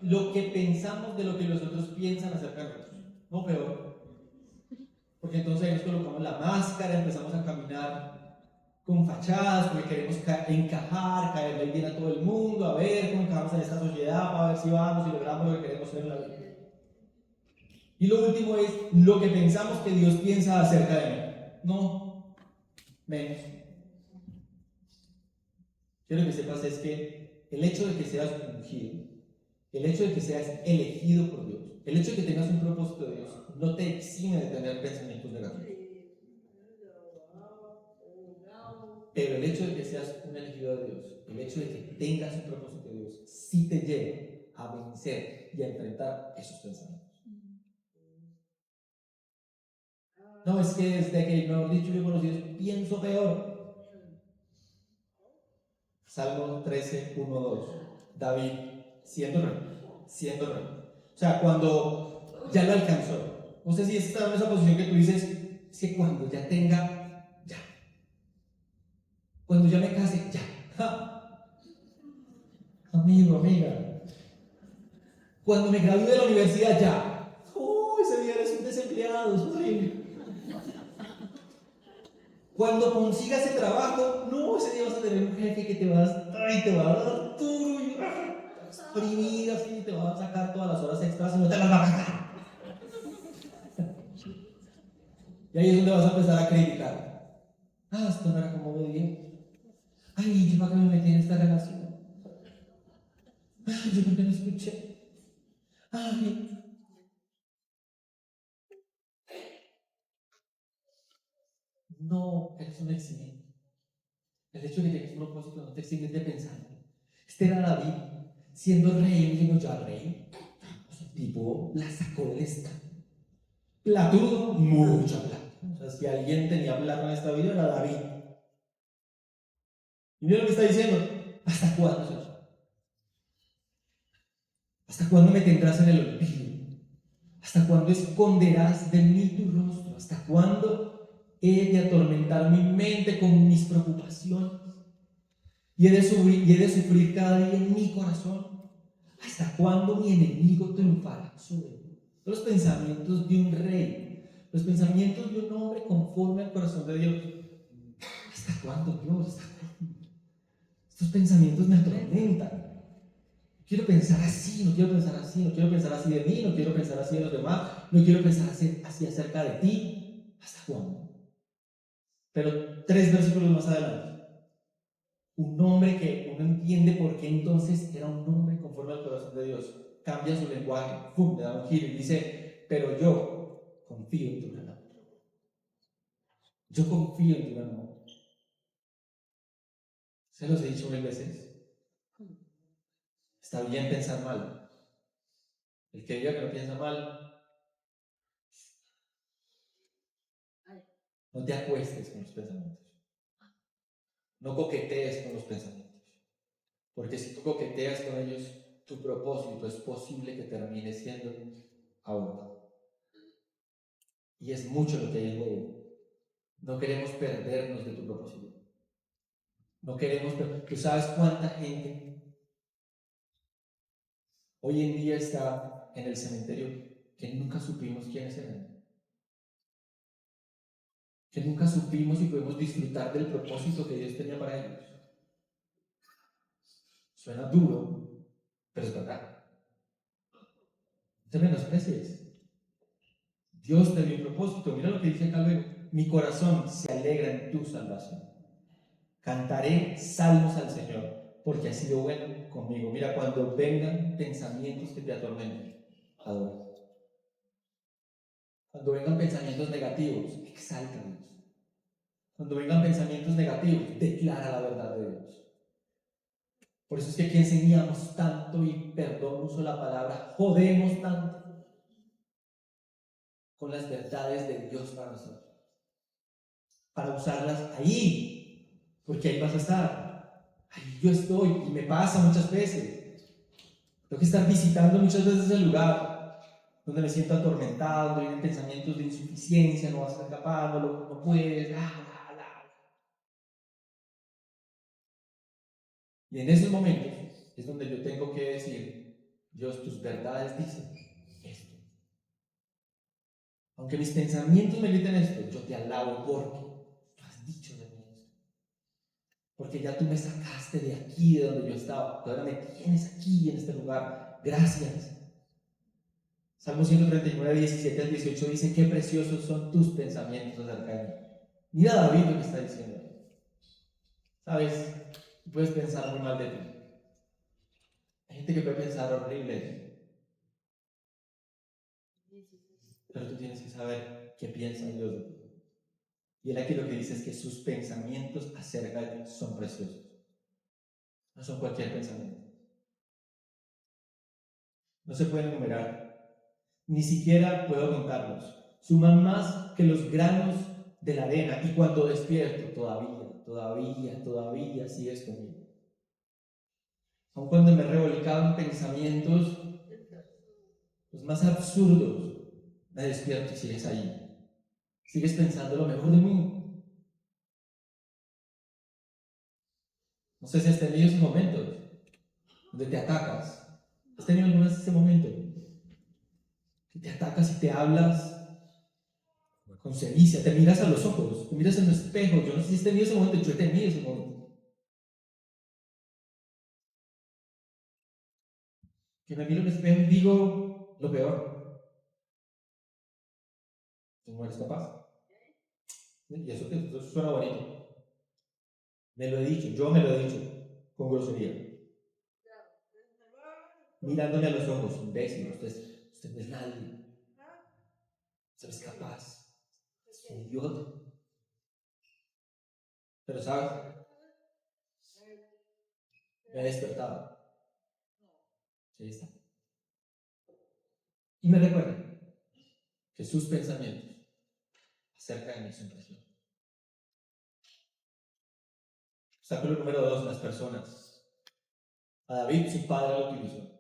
lo que pensamos de lo que los otros piensan acerca de nosotros, no peor. Porque entonces ahí nos colocamos la máscara, empezamos a caminar con fachadas, porque queremos encajar, caerle bien a todo el mundo, a ver cómo encajamos en esta sociedad, para ver si vamos y logramos lo que queremos ser en la vida. Y lo último es lo que pensamos que Dios piensa acerca de mí. No, menos. Quiero que sepas es que el hecho de que seas ungido, el hecho de que seas elegido por Dios, el hecho de que tengas un propósito de Dios, no te exime de tener pensamientos negativos. Pero el hecho de que seas un elegido de Dios, el hecho de que tengas un propósito de Dios, sí te lleva a vencer y a enfrentar esos pensamientos. No, es que desde que, mejor dicho, yo conocí Dios, pienso peor. Salmo 13, 1, 2. David, siendo rey. O sea, cuando ya lo alcanzó. No sé si está en esa posición que tú dices, es que cuando ya tenga, ya. Cuando ya me case, ya. ¡Ja! Amigo, amiga. Cuando me gradúe de la universidad, ya. Ese día eres un desempleado, es horrible. Cuando consigas ese trabajo, no, ese día vas a tener un jefe que te va a dar duro y te va a exprimir así, te va a sacar todas las horas extras y no te las va a pagar. Y ahí es donde vas a empezar a criticar. Esto no era como debía. ¿Yo para qué me metí en esta relación? ¿Yo por qué no escuché? No, eres un eximio. El hecho de que tengas un propósito no te exime de pensar. Este era David, siendo rey, y no ya rey. El tipo la sacó del estadio. platudo, mucha plata. O sea, si alguien tenía plata en esta vida era David. Y mira lo que está diciendo. ¿Hasta cuándo, Señor? ¿Hasta cuándo me tendrás en el olvido? ¿Hasta cuándo esconderás de mí tu rostro? ¿Hasta cuándo he de atormentar mi mente con mis preocupaciones? Y he de sufrir cada día en mi corazón. ¿Hasta cuándo mi enemigo triunfará sobre mí? Los pensamientos de un rey, los pensamientos de un hombre conforme al corazón de Dios. ¿Hasta cuándo, Dios? ¿Hasta cuándo? Estos pensamientos me atormentan. No quiero pensar así, no quiero pensar así, no quiero pensar así de mí, no quiero pensar así de los demás, no quiero pensar así acerca de ti. ¿Hasta cuándo? Pero 3 versículos más adelante. Un hombre que uno entiende por qué entonces era un hombre conforme al corazón de Dios. Cambia su lenguaje, ¡pum!, le da un giro y dice, pero yo confío en tu gran amor. Yo confío en tu gran amor. Se los he dicho 1000 veces. Está bien pensar mal. El que diga que no piensa mal, no te acuestes con los pensamientos. No coquetees con los pensamientos. Porque si tú coqueteas con ellos, tu propósito es posible que termine siendo abortado. Y es mucho lo que hay en juego. No queremos perdernos de tu propósito. No queremos perdernos. ¿Tú sabes cuánta gente hoy en día está en el cementerio que nunca supimos quiénes eran? Que nunca supimos y pudimos disfrutar del propósito que Dios tenía para ellos. Suena duro, pero es verdad. No te menosprecies. Dios te dio un propósito. Mira lo que dice acá luego. Mi corazón se alegra en tu salvación. Cantaré salmos al Señor, porque ha sido bueno conmigo. Mira, cuando vengan pensamientos que te atormenten, adora. Cuando vengan pensamientos negativos, exalta a Dios. Cuando vengan pensamientos negativos, declara la verdad de Dios. Por eso es que aquí enseñamos tanto, y perdón, uso la palabra, jodemos tanto con las verdades de Dios para nosotros. Para usarlas ahí, porque ahí vas a estar. Ahí yo estoy, y me pasa muchas veces. Tengo que estar visitando muchas veces el lugar donde me siento atormentado, donde vienen pensamientos de insuficiencia, no vas a ser capaz, no puedes, Y en esos momentos es donde yo tengo que decir, Dios, tus verdades dicen esto. Aunque mis pensamientos me griten esto, yo te alabo porque tú has dicho de mí esto. Porque ya tú me sacaste de aquí, de donde yo estaba, y ahora me tienes aquí, en este lugar. Gracias. Salmo 139, 17 al 18 dice, qué preciosos son tus pensamientos acerca de mí. Mira David lo que está diciendo. ¿Sabes? Puedes pensar muy mal de ti. Hay gente que puede pensar horrible de ti. Pero tú tienes que saber qué piensa Dios de ti. Y él aquí lo que dice es que sus pensamientos acerca de ti son preciosos. No son cualquier pensamiento. No se pueden enumerar. Ni siquiera puedo contarlos. Suman más que los granos de la arena. Y cuando despierto, todavía sigues conmigo. Aun cuando me he revolcado en pensamientos los más absurdos, me despierto y sigues ahí. Sigues pensando lo mejor de mí. No sé si has tenido esos momentos donde te atacas. ¿Has tenido alguna vez ese momento? Que te atacas y te hablas con sevicia, te miras a los ojos, te miras en el espejo. Yo no sé si has tenido ese momento, yo he tenido ese momento. Que me miro en el espejo y digo lo peor. Tú no eres capaz. Y eso suena bonito. Me lo he dicho, yo me lo he dicho con grosería. Mirándome a los ojos, imbécil, usted no es nadie. Usted es capaz. Es un idiota. Pero ¿sabes? Me he despertado. Sí, está. Y me recuerda que sus pensamientos acerca de mí son preciosos. Obstáculo número 2, las personas. A David su padre lo utilizó.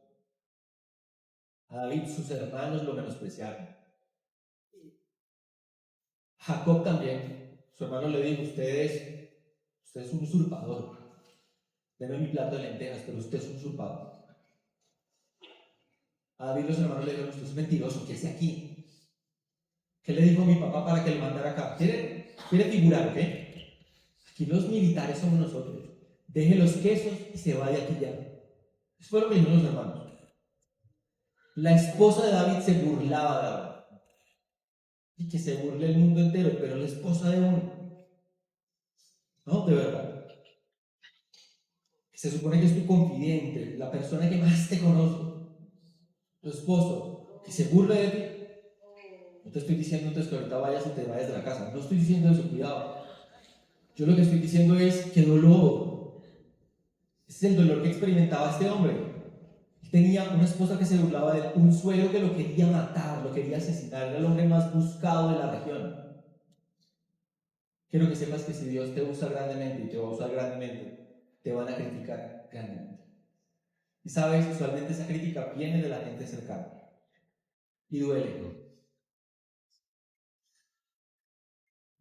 A David sus hermanos lo menospreciaron. Jacob también, su hermano le dijo, usted es un usurpador. Deme mi plato de lentejas, pero usted es un usurpador. A David los hermanos le dijeron, usted es mentiroso, ¿qué hace aquí? ¿Qué le dijo a mi papá para que le mandara acá? ¿Quiere figurar, ok? Aquí los militares somos nosotros. Deje los quesos y se vaya aquí ya. Eso fue lo que dijeron los hermanos. La esposa de David se burlaba de David. Y que se burle el mundo entero, pero la esposa de uno. No, de verdad. Se supone que es tu confidente, la persona que más te conoce, tu esposo, que se burle de ti. No te estoy diciendo entonces que ahorita vayas y te vayas de la casa. No estoy diciendo eso, cuidado. Yo lo que estoy diciendo es que dolor. Ese es el dolor que experimentaba este hombre. Él tenía una esposa que se burlaba de él, un suegro que lo quería matar, lo quería asesinar. Era el hombre más buscado de la región. Quiero que sepas que si Dios te usa grandemente y te va a usar grandemente, te van a criticar grandemente. Y sabes, usualmente esa crítica viene de la gente cercana. Y duele.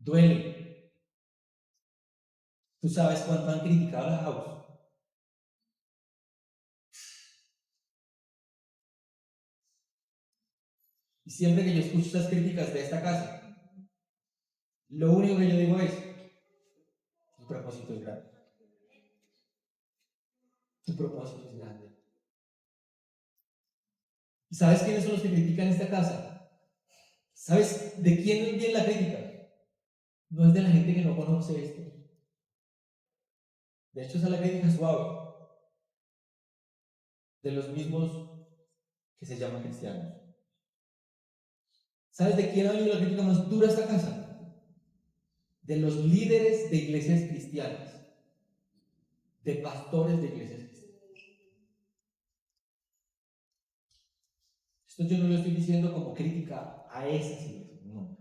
Duele. ¿Tú sabes cuánto han criticado a la house? Y siempre que yo escucho esas críticas de esta casa, lo único que yo digo es, tu propósito es grande. Tu propósito es grande. ¿Y sabes quiénes son los que critican esta casa? ¿Sabes de quién viene la crítica? No es de la gente que no conoce esto. De hecho, esa es la crítica suave. De los mismos que se llaman cristianos. ¿Sabes de quién ha venido la crítica más dura a esta casa? De los líderes de iglesias cristianas. De pastores de iglesias cristianas. Esto yo no lo estoy diciendo como crítica a esas iglesias, no.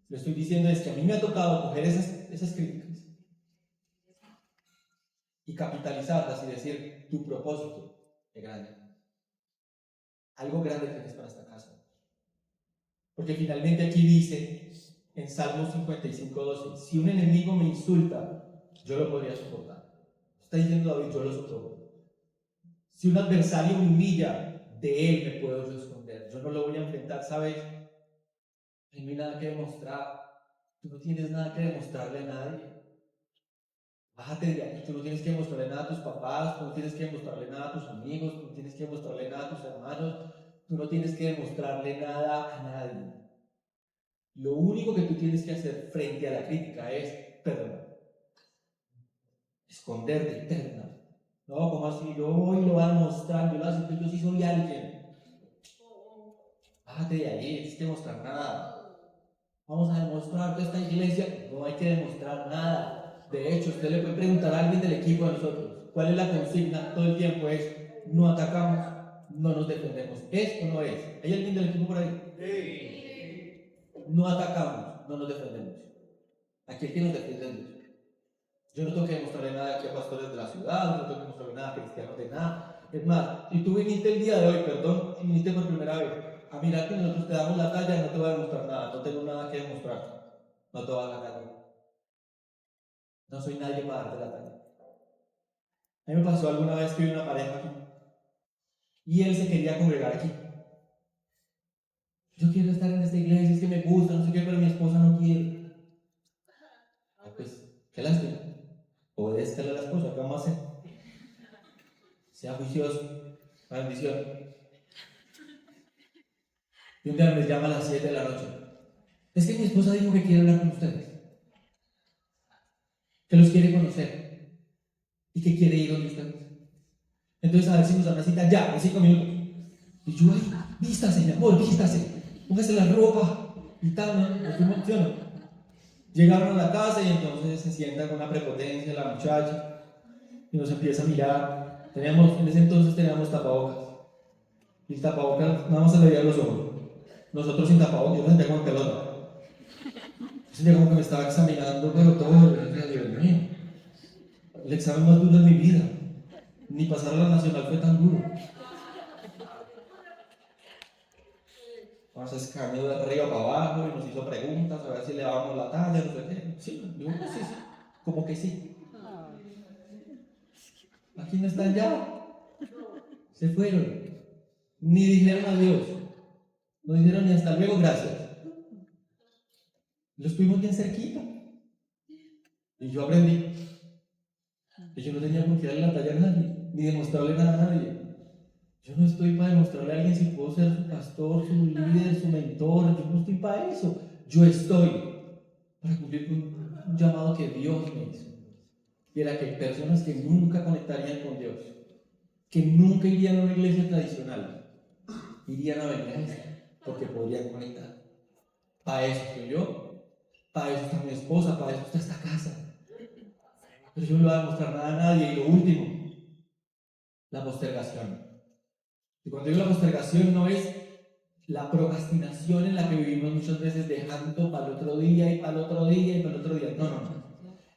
Lo estoy diciendo es que a mí me ha tocado coger esas críticas y capitalizarlas y decir, tu propósito es grande. Algo grande tienes para esta casa. Porque finalmente aquí dice, en Salmo 55:12, si un enemigo me insulta, yo lo podría soportar. Está diciendo David, yo lo soporto. Si un adversario me humilla, de él me puedo yo esconder. Yo no lo voy a enfrentar, ¿sabes? No hay nada que demostrar. Tú no tienes nada que demostrarle a nadie. Bájate de ahí. Tú no tienes que demostrarle nada a tus papás, tú no tienes que demostrarle nada a tus amigos, tú no tienes que demostrarle nada a tus hermanos, tú no tienes que demostrarle nada a nadie. Lo único que tú tienes que hacer frente a la crítica es perdonar. Esconderte y perdonar. No, como así, yo voy y lo voy a demostrar, yo sí soy alguien. Bájate de ahí, no tienes que demostrar nada. Vamos a demostrar que esta iglesia, no hay que demostrar nada. De hecho, usted le puede preguntar a alguien del equipo de nosotros, ¿cuál es la consigna todo el tiempo? Es, no atacamos, no nos defendemos. ¿Es o no es? ¿Hay alguien del equipo por ahí? Sí. No atacamos, no nos defendemos. Aquí el que nos defiende es Dios. Yo no tengo que demostrarle nada aquí a pastores de la ciudad, no tengo que demostrarle nada a cristianos de nada. Es más, si tú viniste el día de hoy, perdón, si viniste por primera vez, a mirar que nosotros te damos la talla, no te voy a demostrar nada, no tengo nada que demostrar. No te voy a dar la talla. No soy nadie para darte la talla. A mí me pasó alguna vez que vi una pareja aquí y él se quería congregar aquí. Yo quiero estar en esta iglesia, es que me gusta, no sé qué, pero mi esposa no quiere. Pues, qué lástima. Obedézcale a la esposa, ¿qué vamos a hacer? Sea juicioso, la bendición. Y un día me llama a las 7 de la noche. Es que mi esposa dijo que quiere hablar con ustedes, que los quiere conocer y que quiere ir donde ustedes. Entonces, a ver si nos dan una cita ya, en 5 minutos. Y yo, ay, vístase, mi amor, vístase, póngase la ropa y tal, ¿no? Estoy emocionado. Llegaron a la casa y entonces se sienta con una prepotencia la muchacha y nos empieza a mirar. En ese entonces teníamos tapabocas. Y el tapabocas nada más se le veía los ojos. Nosotros sin tapabocas, yo no sentía como en pelota. Yo sentía como que me estaba examinando, pero todo, yo decía, Dios mío, el examen más duro de mi vida. Ni pasar a la nacional fue tan duro. Vamos a escanear de arriba para abajo y nos hizo preguntas a ver si le dábamos la talla, no sé qué. Sí, digo, sí, sí, como que sí. Aquí no están ya. Se fueron. Ni dijeron adiós. No dijeron ni hasta luego, gracias. Los tuvimos bien cerquita. Y yo aprendí que yo no tenía por qué darle la talla a nadie, ni demostrarle nada a nadie. Yo no estoy para demostrarle a alguien si puedo ser su pastor, su líder, su mentor. Yo no estoy para eso. Yo estoy para cumplir con un llamado que Dios me hizo. Y era que personas que nunca conectarían con Dios, que nunca irían a una iglesia tradicional, irían a venir a esta, porque podrían conectar. Para eso estoy yo, para eso está mi esposa, para eso está esta casa. Pero yo no le voy a mostrar nada a nadie. Y lo último, la postergación. Y cuando digo la postergación no es la procrastinación en la que vivimos muchas veces dejando para el otro día y para el otro día y para el otro día. No, no, no.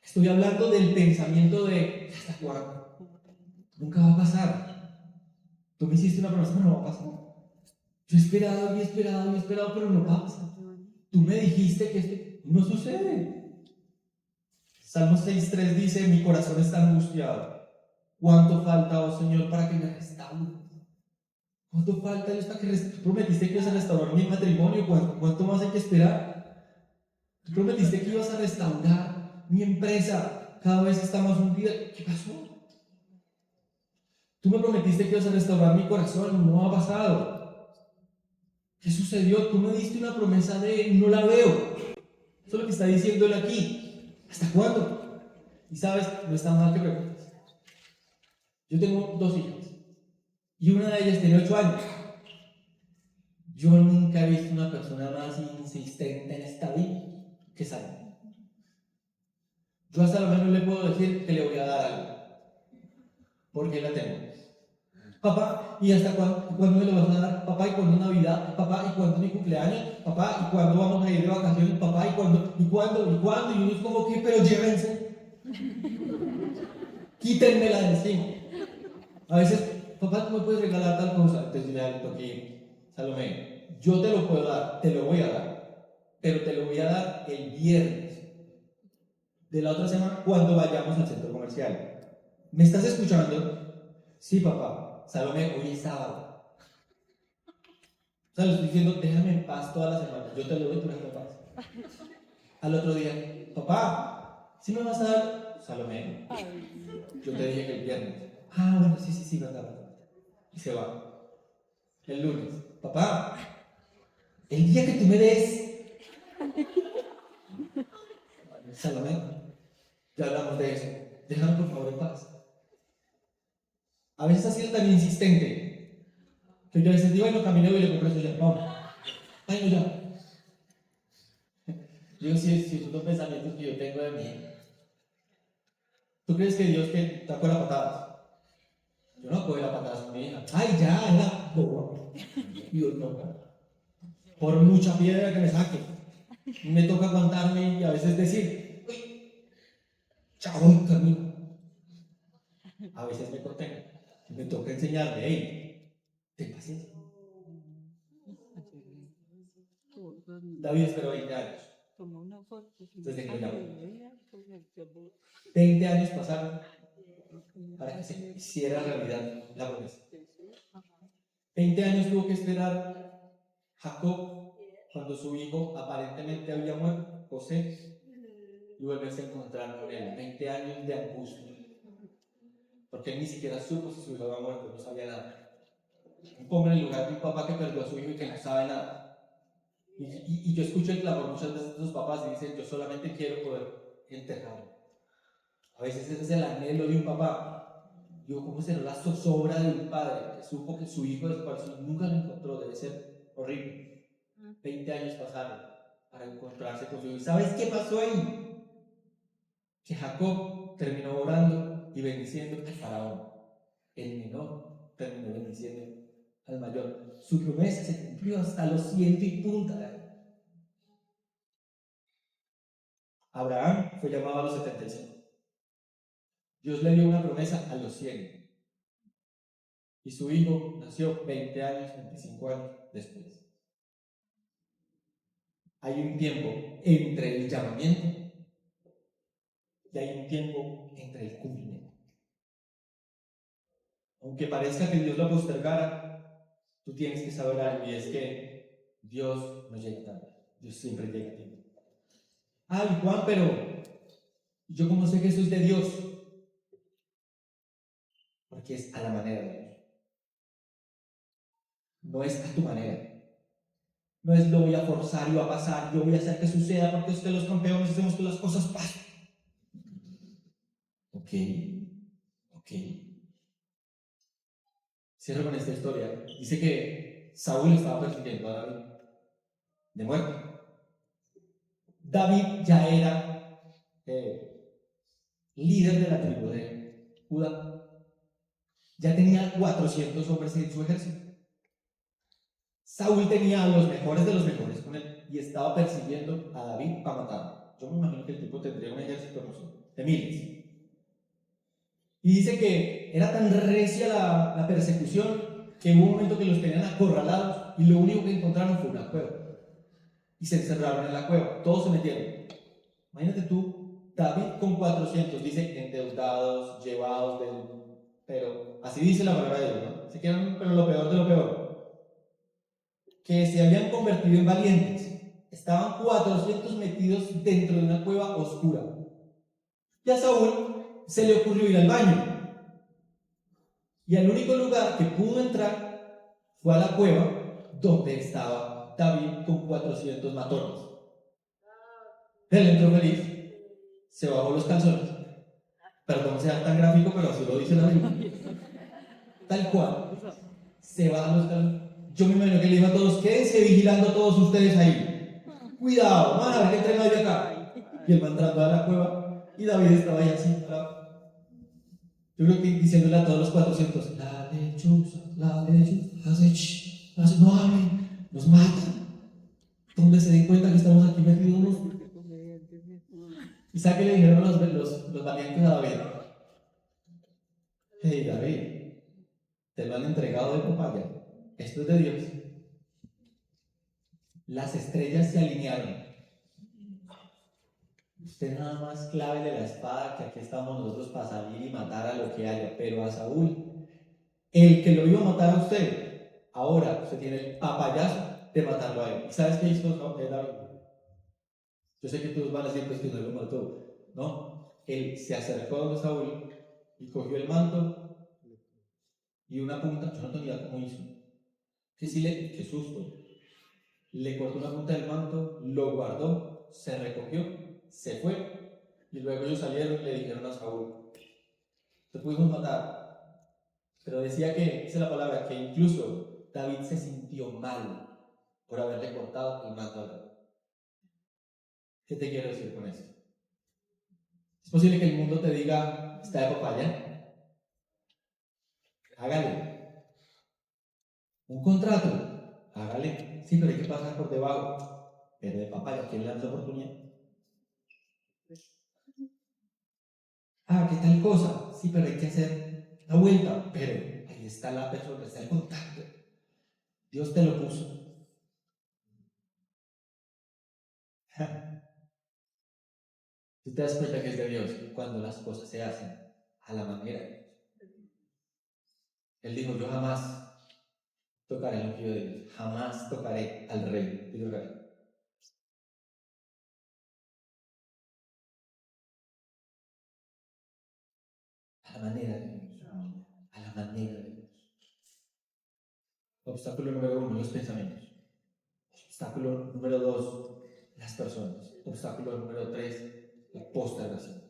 Estoy hablando del pensamiento de ¿hasta cuándo? Nunca va a pasar. Tú me hiciste una promesa, no va a pasar. Yo he esperado y he esperado y he esperado, pero no pasa. Tú me dijiste que esto no sucede. Salmo 6.3 dice, mi corazón está angustiado. ¿Cuánto falta, oh Señor, para que me restaures? ¿Cuánto falta, Dios, para que tú prometiste que ibas a restaurar mi matrimonio? ¿Cuánto más hay que esperar? Tú prometiste que ibas a restaurar mi empresa. Cada vez está más hundida. ¿Qué pasó? Tú me prometiste que ibas a restaurar mi corazón. No ha pasado. ¿Qué sucedió? Tú me diste una promesa de no la veo. Eso es lo que está diciendo él aquí. ¿Hasta cuándo? Y sabes, no está mal que preguntes. Yo tengo 2 hijas. Y una de ellas tiene 8 años. Yo nunca he visto una persona más insistente en esta vida que Sara. Yo hasta lo menos le puedo decir que le voy a dar algo, porque la tengo. Papá, ¿y hasta cuándo me lo vas a dar? Papá, ¿y cuándo es Navidad? Papá, ¿y cuándo es mi cumpleaños? Papá, ¿y cuándo vamos a ir de vacaciones? Papá, ¿y cuándo? ¿Y cuándo? ¿Y cuándo? Y uno es como que, pero llévense. Quítenmela de encima. A veces, papá, tú me puedes regalar tal cosa. Entonces yo le toqué, Salomé, yo te lo puedo dar, te lo voy a dar, pero te lo voy a dar el viernes de la otra semana cuando vayamos al centro comercial. ¿Me estás escuchando? Sí, papá. Salomé, hoy es sábado. O sea, le estoy diciendo, déjame en paz toda la semana. Yo te lo doy, tú déjame en paz. Al otro día, papá, ¿sí me vas a dar? Salomé, yo te dije que el viernes. Ah, bueno, sí, sí, sí, verdad. Y se va. El lunes, papá, el día que tú me des. Salomé, ya hablamos de eso. Déjame por favor en paz. A veces ha sido tan insistente que yo a veces digo, ay, no, camino y le compré eso ya. Vamos. Ay, no, ya. Yo si esos son pensamientos que yo tengo de mí. ¿Tú crees que Dios que te acuerda patadas? Yo no puedo ir a patadas con mi hija. Ay, ya, era boba. Dios no. Por mucha piedra que me saque, me toca aguantarme y a veces decir, uy, chao, camino. A veces me contengo. Me toca enseñarle, hey, ten paciencia. David esperó 20 años. Desde que lo llamó. 20 años pasaron para que se hiciera realidad la promesa. 20 años tuvo que esperar Jacob cuando su hijo aparentemente había muerto, José, y volverse a encontrar con él. 20 años de angustia. Porque él ni siquiera supo si su hijo había muerto, no sabía nada. Un poco en el lugar de un papá que perdió a su hijo y que no sabe nada. Y yo escucho el clamor muchas veces de sus papás y dicen, yo solamente quiero poder enterrarlo. A veces ese es el anhelo de un papá. Digo, ¿cómo será la zozobra de un padre que supo que su hijo desapareció y nunca lo encontró? Debe ser horrible. 20 años pasaron para encontrarse con su hijo. ¿Y sabes qué pasó ahí? Que Jacob terminó orando y bendiciendo al faraón. El menor terminó bendiciendo al mayor. Su promesa se cumplió hasta los 100 y punta. Abraham fue llamado a los 75. Dios le dio una promesa a los 100. Y su hijo nació 20 años, 25 años después. Hay un tiempo entre el llamamiento y hay un tiempo entre el cumplimiento. Aunque parezca que Dios lo postergara, tú tienes que saber algo, y es que Dios no llega tarde. Dios siempre llega a tiempo. Ay, Juan, pero yo cómo sé que eso es de Dios. Porque es a la manera de Dios. No es a tu manera. No es lo voy a forzar y va a pasar, yo voy a hacer que suceda porque es que los campeones hacemos que las cosas pasen. Ok. Cierro con esta historia. Dice que Saúl estaba persiguiendo a David de muerte. David ya era líder de la tribu de Judá. Ya tenía 400 hombres en su ejército. Saúl tenía a los mejores de los mejores con él y estaba persiguiendo a David para matarlo. Yo me imagino que el tipo tendría un ejército, no sé, de miles. Y dice que era tan recia la persecución que hubo un momento que los tenían acorralados y lo único que encontraron fue una cueva. Y se encerraron en la cueva, todos se metieron. Imagínate tú, David con 400, dice endeudados, llevados, pero así dice la palabra de Dios, ¿no? Se quedan, pero lo peor de lo peor. Que se habían convertido en valientes. Estaban 400 metidos dentro de una cueva oscura. Y a Saúl se le ocurrió ir al baño. Y el único lugar que pudo entrar fue a la cueva donde estaba David con 400 matones. Él entró feliz, se bajó los calzones. Perdón sea tan gráfico, pero así lo dice la Biblia. Tal cual, se bajan los calzones. Yo me imagino que le dijo a todos, quédense vigilando todos ustedes ahí. Cuidado, van a ver que traen de acá. Y él va entrando a la cueva y David estaba ahí así. Yo creo que diciéndole a todos los 400, la lechuza, no hablen, nos matan. Donde se den cuenta que estamos aquí metidos. Y sabe que le dijeron los valientes a David. Hey David, te lo han entregado de papaya. Esto es de Dios. Las estrellas se alinearon. Usted nada más clávele la espada, que aquí estamos nosotros para salir y matar a lo que haya. Pero a Saúl, el que lo iba a matar a usted, ahora usted tiene el papayazo de matarlo a él. ¿Y sabes qué hizo David? Yo sé que todos van a decir pues, que no lo mató. No, él se acercó a donde Saúl y cogió el manto y una punta. Yo no tenía cómo hizo. Qué susto. Le cortó una punta del manto, lo guardó, se recogió, se fue y luego ellos salieron y le dijeron a Saúl: te pudimos matar. Pero decía que, dice la palabra, que incluso David se sintió mal por haberle cortado el manto a David. ¿Qué te quiero decir con eso? Es posible que el mundo te diga, está de papaya, hágale. Un contrato, hágale. Sí, pero hay que pasar por debajo. Pero de papaya, ¿quién le da esa oportunidad? Ah, ¿qué tal cosa? Sí, pero hay que hacer la vuelta. Pero ahí está la persona, está el contacto. Dios te lo puso. Tú te das cuenta que es de Dios cuando las cosas se hacen a la manera de Dios. Él dijo, yo jamás tocaré el ungido de Dios, jamás tocaré al rey de Israel. A la manera de Dios, a la manera de Dios. Obstáculo número 1, los pensamientos. Obstáculo número 2, las personas. Obstáculo número 3, la postergación.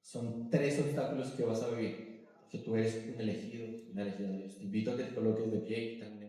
Son 3 obstáculos que vas a vivir, que tú eres un elegido, una elegida de Dios. Te invito a que te coloques de pie y terminemos.